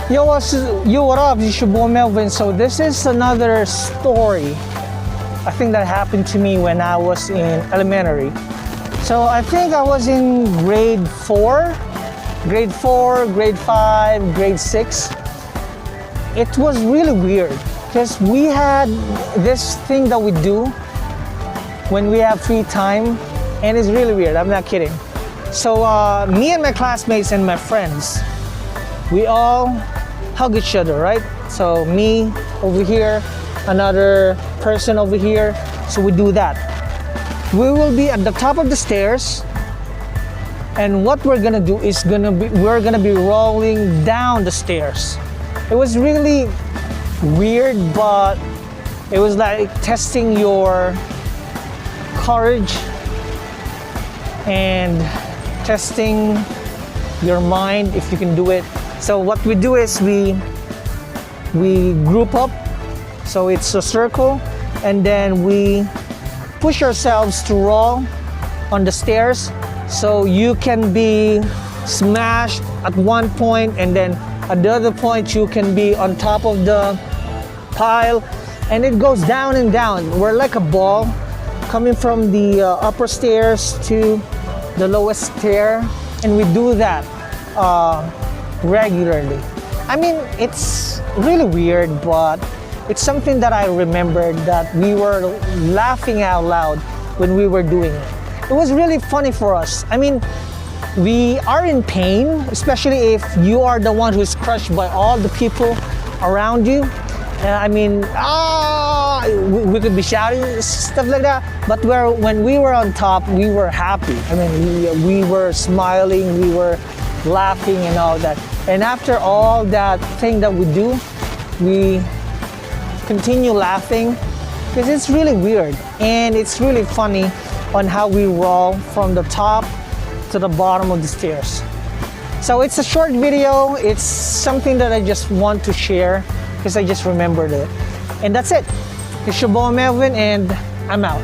Yo, what up? It's your boy Melvin. So this is another story, I think that happened to me when I was in elementary. So I think I was in grade 4, grade 5, grade 6. It was really weird because we had this thing that we do when we have free time, and it's really weird. I'm not kidding. So me and my classmates and my friends, we all hug each other, right? So me over here, another person over here. So we do that. We will be at the top of the stairs, and what we're gonna do is we're gonna be rolling down the stairs. It was really weird, but it was like testing your courage and testing your mind if you can do it. So what we do is we group up, so it's a circle, and then we push ourselves to roll on the stairs, so you can be smashed at one point, and then at the other point you can be on top of the pile, and it goes down and down. We're like a ball coming from the upper stairs to the lowest stair, and we do that regularly. I mean, it's really weird, but it's something that I remembered that we were laughing out loud when we were doing it. It was really funny for us. I mean, we are in pain, especially if you are the one who's crushed by all the people around you. I mean, we could be shouting, stuff like that. But when we were on top, we were happy. I mean, we were smiling, we were laughing and all that. And after all that thing that we do, we continue laughing because it's really weird and it's really funny on how we roll from the top to the bottom of the stairs. So it's a short video. It's something that I just want to share because I just remembered it. And that's it. It's your boy Melvin, and I'm out.